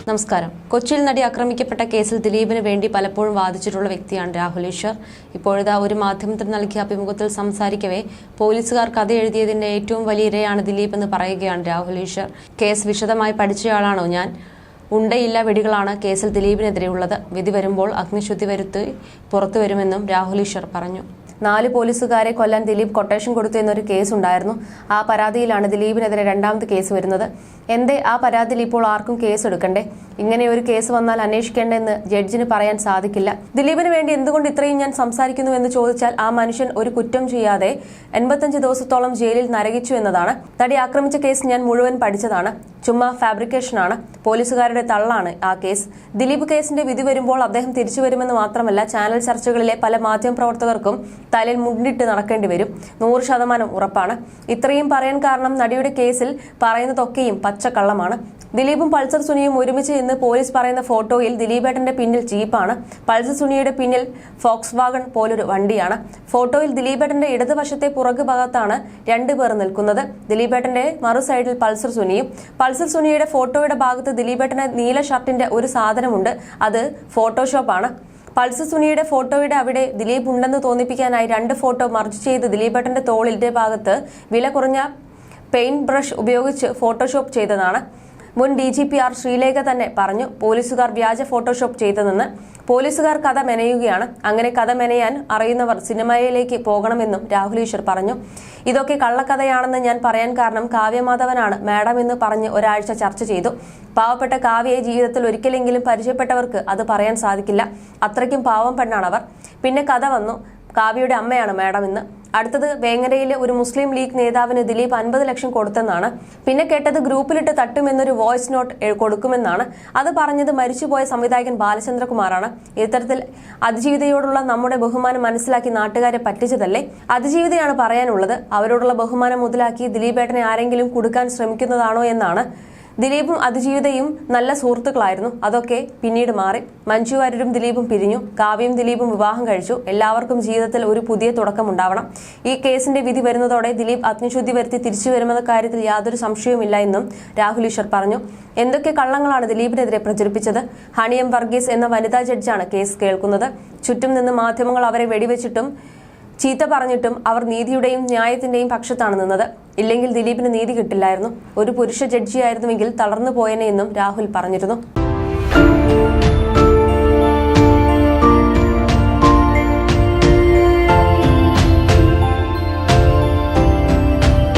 നമസ്കാരം. കൊച്ചിയിൽ നടി ആക്രമിക്കപ്പെട്ട കേസിൽ ദിലീപിന് വേണ്ടി പലപ്പോഴും വാദിച്ചിട്ടുള്ള വ്യക്തിയാണ് രാഹുൽ ഈശ്വർ. ഇപ്പോഴത്തെ ഒരു മാധ്യമത്തിന് നൽകിയ അഭിമുഖത്തിൽ സംസാരിക്കവേ പോലീസുകാർ കഥ എഴുതിയതിന്റെ ഏറ്റവും വലിയ ഇരയാണ് ദിലീപ് എന്ന് പറയുകയാണ് രാഹുൽ ഈശ്വർ. കേസ് വിശദമായി പഠിച്ചയാളാണോ ഞാൻ? ഉണ്ടയില്ല വെടികളാണ് കേസിൽ ദിലീപിനെതിരെയുള്ളത്. വിധി വരുമ്പോൾ അഗ്നിശുദ്ധി വരുത്തി പുറത്തുവരുമെന്നും രാഹുൽ ഈശ്വർ പറഞ്ഞു. 4 പോലീസുകാരെ കൊല്ലാൻ ദിലീപ് കൊട്ടേഷൻ കൊടുത്തു എന്നൊരു കേസ് ഉണ്ടായിരുന്നു. ആ പരാതിയിലാണ് ദിലീപിനെതിരെ രണ്ടാമത്തെ കേസ് വരുന്നത്. എന്തേ ആ പരാതിയിൽ ഇപ്പോൾ ആർക്കും കേസ് എടുക്കണ്ടേ? ഇങ്ങനെ ഒരു കേസ് വന്നാൽ അന്വേഷിക്കേണ്ടെന്ന് ജഡ്ജിന് പറയാൻ സാധിക്കില്ല. ദിലീപിന് വേണ്ടി എന്തുകൊണ്ട് ഇത്രയും ഞാൻ സംസാരിക്കുന്നു എന്ന് ചോദിച്ചാൽ ആ മനുഷ്യൻ ഒരു കുറ്റം ചെയ്യാതെ 85 ദിവസത്തോളം ജയിലിൽ നരകിച്ചു എന്നതാണ്. നടി ആക്രമിച്ച കേസ് ഞാൻ മുഴുവൻ പഠിച്ചതാണ്. ചുമ്മാ ഫാബ്രിക്കേഷനാണ്. പോലീസുകാരുടെ തള്ളാണ് ആ കേസ്. ദിലീപ് കേസിന്റെ വിധി വരുമ്പോൾ അദ്ദേഹം തിരിച്ചു വരുമെന്ന് മാത്രമല്ല, ചാനൽ ചർച്ചകളിലെ പല മാധ്യമപ്രവർത്തകർക്കും തലയിൽ മുണ്ടിട്ട് നടക്കേണ്ടി വരും. 100% ഉറപ്പാണ്. ഇത്രയും പറയാൻ കാരണം നടിയുടെ കേസിൽ പറയുന്നതൊക്കെയും പച്ചക്കള്ളമാണ്. ദിലീപും പൾസർ സുനിയും ഒരുമിച്ച് ഇന്ന് പോലീസ് പറയുന്ന ഫോട്ടോയിൽ ദിലീപേട്ടന്റെ പിന്നിൽ ജീപ്പാണ്, പൾസർ സുനിയുടെ പിന്നിൽ ഫോക്സ് വാഗൺ പോലൊരു വണ്ടിയാണ്. ഫോട്ടോയിൽ ദിലീപേട്ടന്റെ ഇടതുവശത്തെ പുറകു ഭാഗത്താണ് 2 പേർ നിൽക്കുന്നത്. ദിലീപേട്ടന്റെ മറു സൈഡിൽ പൾസർ സുനിയും. പൾസർ സുനിയുടെ ഫോട്ടോയുടെ ഭാഗത്ത് ദിലീപേട്ടന്റെ നീല ഷർട്ടിന്റെ ഒരു സാധനമുണ്ട്. അത് ഫോട്ടോഷോപ്പാണ്. പൾസർ സുനിയുടെ ഫോട്ടോയുടെ അവിടെ ദിലീപ് ഉണ്ടെന്ന് തോന്നിപ്പിക്കാനായി 2 ഫോട്ടോ മർജ് ചെയ്ത് ദിലീപേട്ടന്റെ തോളിന്റെ ഭാഗത്ത് വില കുറഞ്ഞ പെയിന്റ് ബ്രഷ് ഉപയോഗിച്ച് ഫോട്ടോഷോപ്പ് ചെയ്തതാണ്. മുൻ DGP R ശ്രീലേഖ തന്നെ പറഞ്ഞു പോലീസുകാർ വ്യാജ ഫോട്ടോഷോപ്പ് ചെയ്തതെന്ന്. പോലീസുകാർ കഥ മെനയുകയാണ്. അങ്ങനെ കഥ മെനയാൻ അറിയുന്നവർ സിനിമയിലേക്ക് പോകണമെന്നും രാഹുൽ ഈശ്വർ പറഞ്ഞു. ഇതൊക്കെ കള്ളക്കഥയാണെന്ന് ഞാൻ പറയാൻ കാരണം കാവ്യമാധവനാണ് മാഡം എന്ന് പറഞ്ഞ് ഒരാഴ്ച ചർച്ച ചെയ്തു. പാവപ്പെട്ട കാവ്യയെ ജീവിതത്തിൽ ഒരിക്കലെങ്കിലും പരിചയപ്പെട്ടവർക്ക് അത് പറയാൻ സാധിക്കില്ല. അത്രയ്ക്കും പാവം പെണ്ണാണവർ. പിന്നെ കഥ വന്നു, കാവ്യയുടെ അമ്മയാണ് മാഡം എന്ന്. അടുത്തത് വേങ്ങരയിലെ ഒരു മുസ്ലിം ലീഗ് നേതാവിന് ദിലീപ് 50 ലക്ഷം കൊടുത്തെന്നാണ്. പിന്നെ കേട്ടത് ഗ്രൂപ്പിലിട്ട് തട്ടുമെന്നൊരു വോയിസ് നോട്ട് കൊടുക്കുമെന്നാണ്. അത് പറഞ്ഞത് മരിച്ചുപോയ സംവിധായകൻ ബാലചന്ദ്രകുമാറാണ്. ഇത്തരത്തിൽ അതിജീവിതയോടുള്ള നമ്മുടെ ബഹുമാനം മനസ്സിലാക്കി നാട്ടുകാരെ പറ്റിച്ചതല്ലേ? അതിജീവിതയാണ് പറയാനുള്ളത്. അവരോടുള്ള ബഹുമാനം മുതലാക്കി ദിലീപേട്ടനെ ആരെങ്കിലും കൊടുക്കാൻ ശ്രമിക്കുന്നതാണോ എന്നാണ്. ദിലീപും അതിജീവിതയും നല്ല സുഹൃത്തുക്കളായിരുന്നു. അതൊക്കെ പിന്നീട് മാറി. മഞ്ജു വാര്യരും ദിലീപും പിരിഞ്ഞു. കാവ്യയും ദിലീപും വിവാഹം കഴിച്ചു. എല്ലാവർക്കും ജീവിതത്തിൽ ഒരു പുതിയ തുടക്കമുണ്ടാവണം. ഈ കേസിന്റെ വിധി വരുന്നതോടെ ദിലീപ് അഗ്നിശുദ്ധി വരുത്തി തിരിച്ചു വരുമെന്ന കാര്യത്തിൽ യാതൊരു സംശയവുമില്ല എന്നും രാഹുൽ ഈശ്വർ പറഞ്ഞു. എന്തൊക്കെ കള്ളങ്ങളാണ് ദിലീപിനെതിരെ പ്രചരിപ്പിച്ചത്? ഹണി എം വർഗീസ് എന്ന വനിതാ ജഡ്ജാണ് കേസ് കേൾക്കുന്നത്. ചുറ്റും നിന്ന് മാധ്യമങ്ങൾ അവരെ വെടിവെച്ചിട്ടും ചീത്ത പറഞ്ഞിട്ടും അവർ നീതിയുടെയും ന്യായത്തിന്റെയും പക്ഷത്താണ് നിന്നത്. ഇല്ലെങ്കിൽ ദിലീപിന് നീതി കിട്ടില്ലായിരുന്നു. ഒരു പുരുഷ ജഡ്ജിയായിരുന്നുവെങ്കിൽ തളർന്നു പോയനെ എന്നും രാഹുൽ പറഞ്ഞിരുന്നു.